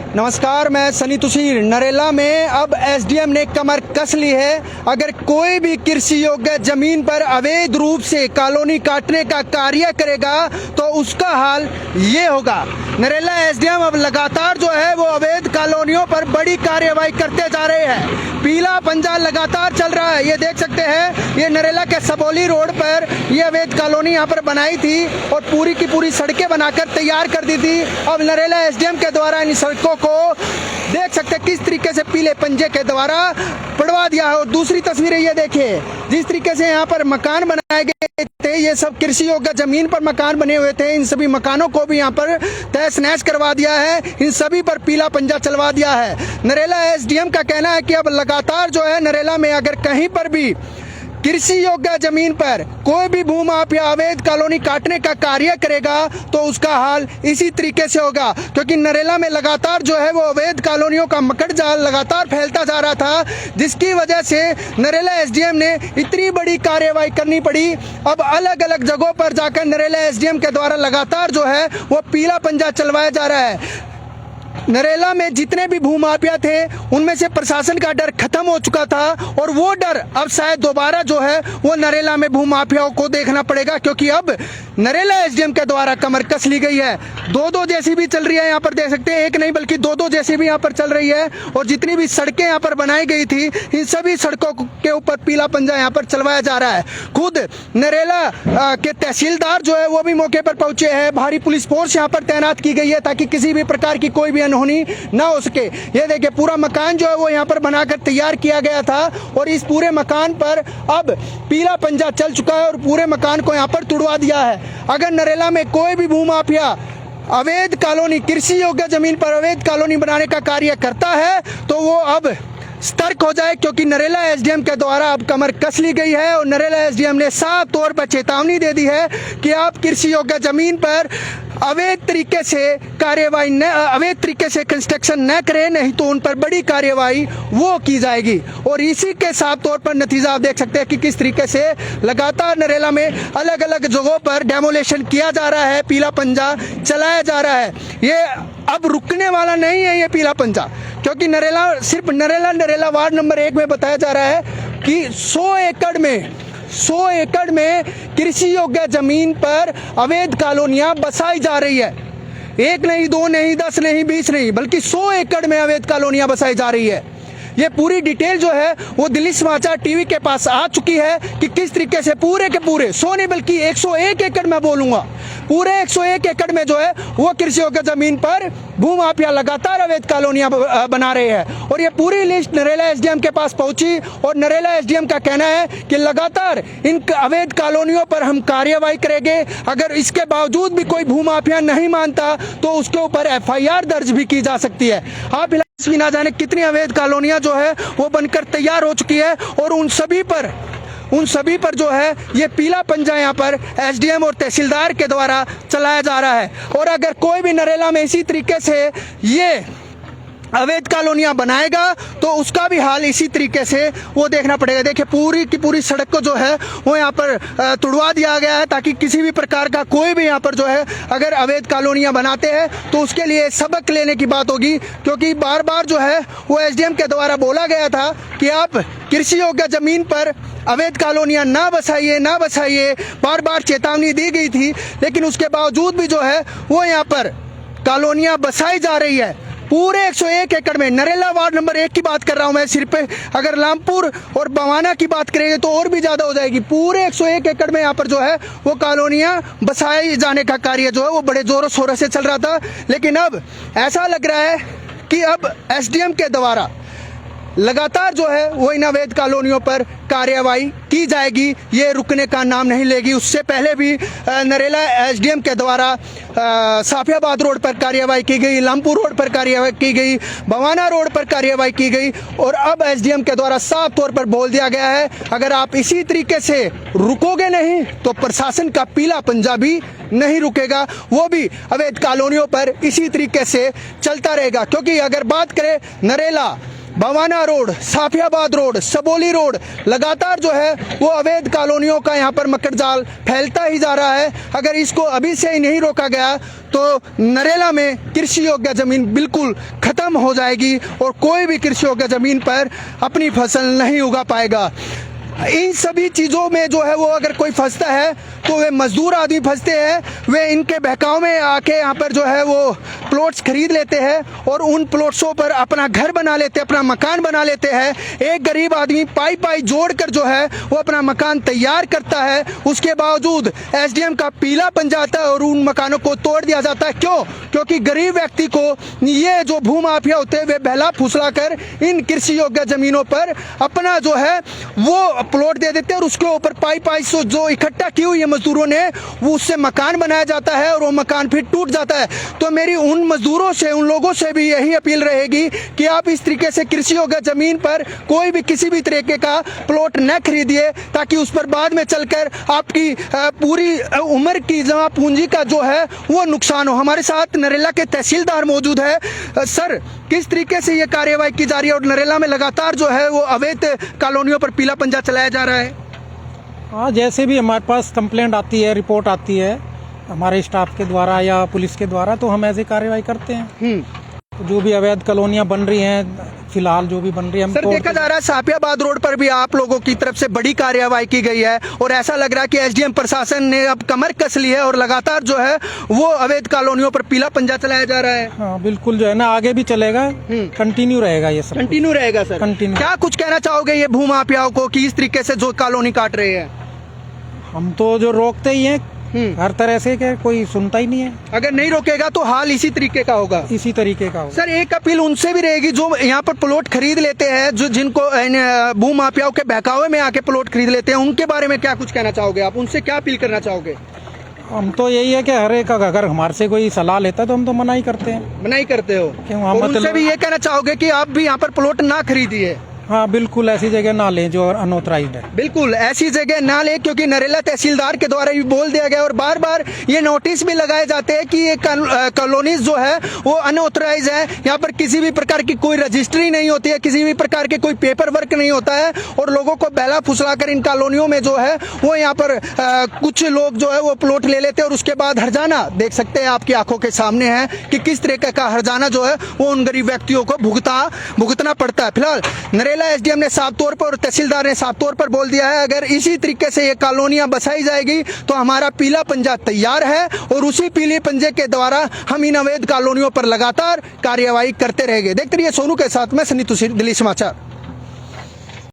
नमस्कार, मैं सनी तुषीर। नरेला में अब एसडीएम ने कमर कस ली है। अगर कोई भी कृषि योग्य जमीन पर अवैध रूप से कॉलोनी काटने का कार्य करेगा तो उसका हाल ये होगा। नरेला एसडीएम अब लगातार जो है वो अवैध कॉलोनियों पर बड़ी कार्रवाई करते जा रहे हैं। पीला पंजा लगातार चल रहा है। ये देख सकते हैं, ये नरेला के सबौली रोड पर ये अवैध कॉलोनी यहाँ पर बनाई थी और पूरी की पूरी सड़कें बनाकर तैयार कर दी थी। अब नरेला एसडीएम के द्वारा इन सड़कों को देख सकते हैं किस तरीके से पीले पंजे के द्वारा पड़वा दिया है। और दूसरी तस्वीरें ये देखिए, जिस तरीके से यहाँ पर मकान बनाए गए थे, ये सब कृषि योग्य जमीन पर मकान बने हुए थे। इन सभी मकानों को भी यहाँ पर तहस नहस करवा दिया है। इन सभी पर पीला पंजा चलवा दिया है। नरेला एसडीएम का कहना है कि अब लगातार जो है नरेला में अगर कहीं पर भी कृषि योग्य जमीन पर कोई भी भूमाफिया अवैध कॉलोनी काटने का कार्य करेगा तो उसका हाल इसी तरीके से होगा। क्योंकि नरेला में लगातार जो है वो अवैध कॉलोनियों का मकड़ जाल लगातार फैलता जा रहा था, जिसकी वजह से नरेला एसडीएम ने इतनी बड़ी कार्रवाई करनी पड़ी। अब अलग अलग जगहों पर जाकर नरेला एसडीएम के द्वारा लगातार जो है वो पीला पंजा चलवाया जा रहा है। नरेला में जितने भी भूमाफिया थे उनमें से प्रशासन का डर खत्म हो चुका था और वो डर अब शायद दोबारा जो है वो नरेला में भूमाफियाओं को देखना पड़ेगा। क्योंकि अब नरेला एसडीएम के द्वारा कमर कस ली गई है। दो जेसीबी चल रही है, यहाँ पर देख सकते हैं, एक नहीं बल्कि दो जेसीबी यहाँ पर चल रही है। और जितनी भी सड़कें यहाँ पर बनाई गई थी, इन सभी सड़कों के ऊपर पीला पंजा यहाँ पर चलवाया जा रहा है। खुद नरेला के तहसीलदार जो है वो भी मौके पर पहुंचे हैं। भारी पुलिस फोर्स यहाँ पर तैनात की गई है ताकि किसी भी प्रकार की कोई भी अनहोनी ना हो सके। ये देखिए, पूरा मकान जो है वो यहाँ पर बनाकर तैयार किया गया था और इस पूरे मकान पर अब पीला पंजा चल चुका है और पूरे मकान को यहाँ पर तुड़वा दिया है। अगर नरेला में कोई भी भूमाफिया अवैध कॉलोनी, कृषि योग्य जमीन पर अवैध कॉलोनी बनाने का कार्य करता है तो वो अब सतर्क हो जाए। क्योंकि नरेला एसडीएम के द्वारा अब कमर कस ली गई है और नरेला एसडीएम ने साफ तौर पर चेतावनी दे दी है कि आप कृषि योग्य जमीन पर अवैध तरीके से कार्यवाही न, अवैध तरीके से कंस्ट्रक्शन न करें, नहीं तो उन पर बड़ी कार्यवाही वो की जाएगी। और इसी के साफ तौर पर नतीजा आप देख सकते हैं कि किस तरीके से लगातार नरेला में अलग अलग जगहों पर डेमोलेशन किया जा रहा है, पीला पंजा चलाया जा रहा है। ये अब रुकने वाला नहीं है ये पीला पंजा। क्योंकि नरेला, सिर्फ नरेला वार्ड नंबर 1 में बताया जा रहा है कि 100 एकड़ में कृषि योग्य जमीन पर अवैध कॉलोनियां बसाई जा रही है। एक नहीं, दो नहीं, 10 नहीं, 20 नहीं, बल्कि 100 एकड़ में अवैध कॉलोनियां बसाई जा रही है। ये पूरी डिटेल जो है वो दिल्ली समाचार टीवी के पास आ चुकी है कि किस तरीके से पूरे के पूरे 100 नहीं बल्कि 101 एकड़ में बोलूंगा, पूरे 101 एकड़ में जो है वो कृषि योग्य जमीन पर भूमाफिया लगातार अवैध कॉलोनियां बना रहे हैं। और ये पूरी लिस्ट नरेला एसडीएम के पास पहुंची और नरेला एसडीएम का कहना है कि लगातार इन अवैध कॉलोनियों पर हम कार्यवाही करेंगे। अगर इसके बावजूद भी कोई भूमाफिया नहीं मानता तो उसके ऊपर एफआईआर दर्ज भी की जा सकती है। आप भी ना जाने कितनी अवैध कॉलोनियां जो है वो बनकर तैयार हो चुकी है और उन सभी पर जो है ये पीला पंजा यहाँ पर एसडीएम और तहसीलदार के द्वारा चलाया जा रहा है। और अगर कोई भी नरेला में इसी तरीके से ये अवैध कॉलोनियां बनाएगा तो उसका भी हाल इसी तरीके से वो देखना पड़ेगा। देखिए, पूरी की पूरी सड़क को जो है वो यहाँ पर तुड़वा दिया गया है ताकि किसी भी प्रकार का कोई भी यहाँ पर जो है अगर अवैध कॉलोनियां बनाते हैं तो उसके लिए सबक लेने की बात होगी। क्योंकि बार बार जो है वो एसडीएम के द्वारा बोला गया था कि आप कृषि योग्य जमीन पर अवैध कॉलोनियां ना बसाइए, बार बार चेतावनी दी गई थी। लेकिन उसके बावजूद भी जो है वो यहाँ पर कॉलोनियां बसाई जा रही है पूरे 101 एकड़ में। नरेला वार्ड नंबर 1 की बात कर रहा हूं मैं सिर्फ। अगर रामपुर और बवाना की बात करेंगे तो और भी ज्यादा हो जाएगी। पूरे 101 एकड़ में यहाँ पर जो है वो कॉलोनियां बसाए जाने का कार्य जो है वो बड़े जोरों शोरों से चल रहा था। लेकिन अब ऐसा लग रहा है कि अब एसडीएम के द्वारा लगातार जो है वो इन अवैध कॉलोनियों पर कार्यवाही की जाएगी, ये रुकने का नाम नहीं लेगी। उससे पहले भी नरेला एसडीएम के द्वारा साफियाबाद रोड पर कार्यवाही की गई, लामपुर रोड पर कार्यवाही की गई, बवाना रोड पर कार्यवाही की गई और अब एसडीएम के द्वारा साफ तौर पर बोल दिया गया है अगर आप इसी तरीके से रुकोगे नहीं तो प्रशासन का पीला पंजा भी नहीं रुकेगा, वो भी अवैध कॉलोनियों पर इसी तरीके से चलता रहेगा। क्योंकि अगर बात करें Narela Bawana road, Safiabad road, Saboli road, लगातार जो है वो अवैध कॉलोनियों का यहाँ पर मकड़जाल फैलता ही जा रहा है। अगर इसको अभी से ही नहीं रोका गया तो नरेला में कृषि योग्य जमीन बिल्कुल खत्म हो जाएगी और कोई भी कृषि योग्य जमीन पर अपनी फसल नहीं उगा पाएगा। इन सभी चीज़ों में जो है वो अगर कोई फंसता है तो वे मजदूर आदमी फंसते हैं, वे इनके बहकाव में आके यहाँ पर जो है वो प्लॉट्स खरीद लेते हैं और उन प्लॉट्सों पर अपना घर बना लेते हैं, अपना मकान बना लेते हैं। एक गरीब आदमी पाई पाई जोड़कर जो है वो अपना मकान तैयार करता है, उसके बावजूद एसडीएम का पीला बन जाता है और उन मकानों को तोड़ दिया जाता है। क्यों? क्योंकि गरीब व्यक्ति को ये जो भूमाफिया होते हैं वे बहला फुसला कर इन कृषि योग्य जमीनों पर अपना जो है वो प्लॉट दे देते हैं और उसके ऊपर पाई पाई सो जो इकट्ठा की हुई है मजदूरों ने वो उससे मकान बनाया जाता है और वो मकान फिर टूट जाता है। तो मेरी उन मजदूरों से, उन लोगों से भी यही अपील रहेगी कि आप इस तरीके से कृषि योग्य जमीन पर कोई भी किसी भी तरीके का प्लॉट न खरीदिए, ताकि उस पर बाद में चलकर आपकी पूरी उम्र की जमा पूंजी का जो है वो नुकसान हो। हमारे साथ नरेला के तहसीलदार मौजूद है। सर, किस तरीके से ये कार्यवाही की जा रही है और नरेला में लगातार जो है वो अवैध कॉलोनियों पर पीला पंजा चलाया जा रहा है? हाँ, जैसे भी हमारे पास कंप्लेंट आती है, रिपोर्ट आती है हमारे स्टाफ के द्वारा या पुलिस के द्वारा, तो हम ऐसी कार्रवाई करते हैं। तो जो भी अवैध कॉलोनियां बन रही हैं, फिलहाल जो भी बन रही है, सर देखा जा रहा है साफियाबाद रोड पर भी आप लोगों की तरफ से बड़ी कार्यवाही की गई है और ऐसा लग रहा है कि एसडीएम प्रशासन ने अब कमर कस ली है और लगातार जो है वो अवैध कॉलोनियों पर पीला पंजा चलाया जा रहा है। हाँ बिल्कुल, जो है ना आगे भी चलेगा, कंटिन्यू रहेगा ये सब, कंटिन्यू रहेगा। Sir continue. क्या कुछ कहना चाहोगे ये भूमाफियाओं को कि इस तरीके से जो कॉलोनी काट रहे हैं? हम तो जो रोकते ही हैं हर तरह से, कि कोई सुनता ही नहीं है। अगर नहीं रोकेगा तो हाल इसी तरीके का होगा, इसी तरीके का होगा। सर एक अपील उनसे भी रहेगी जो यहाँ पर प्लॉट खरीद लेते हैं, जो जिनको भूमाफियाओं के बहकावे में आके प्लॉट खरीद लेते हैं, उनके बारे में क्या कुछ कहना चाहोगे आप? उनसे क्या अपील करना चाहोगे? हम तो यही है कि हर एक अगर हमारे से कोई सलाह लेता है तो हम तो मना ही करते हैं। मना ही करते हो? क्यों? और उनसे भी ये कहना चाहोगे कि आप भी यहाँ पर प्लॉट ना खरीदिए? हाँ बिल्कुल, ऐसी जगह ना लें जो अनऑथराइज्ड है। बिल्कुल ऐसी जगह ना ले, क्योंकि नरेला तहसीलदार के द्वारा भी बोल दिया गया और बार बार ये नोटिस भी लगाए जाते हैं कि ये कॉलोनीज जो है वो अनऑथराइज है। यहाँ पर किसी भी प्रकार की कोई रजिस्ट्री नहीं होती है, किसी भी प्रकार के कोई पेपर वर्क नहीं होता है और लोगों को बहला फुसला कर इन कॉलोनियों में जो है वो यहाँ पर कुछ लोग जो है वो प्लॉट ले लेते हैं और उसके बाद हर्जाना देख सकते हैं, आपकी आंखों के सामने है कि किस तरीके का हर्जाना जो है वो उन गरीब व्यक्तियों को भुगतना पड़ता है। फिलहाल नरेला एसडीएम ने साफ तौर पर और तहसीलदार ने साफ तौर पर बोल दिया है अगर इसी तरीके से ये कॉलोनियां बसाई जाएगी तो हमारा पीला पंजा तैयार है और उसी पीले पंजे के द्वारा हम इन अवैध कॉलोनियों पर लगातार कार्यवाही करते रहेंगे। देखते रहिए सोनू के साथ में सनी तुषार, दिल्ली समाचार।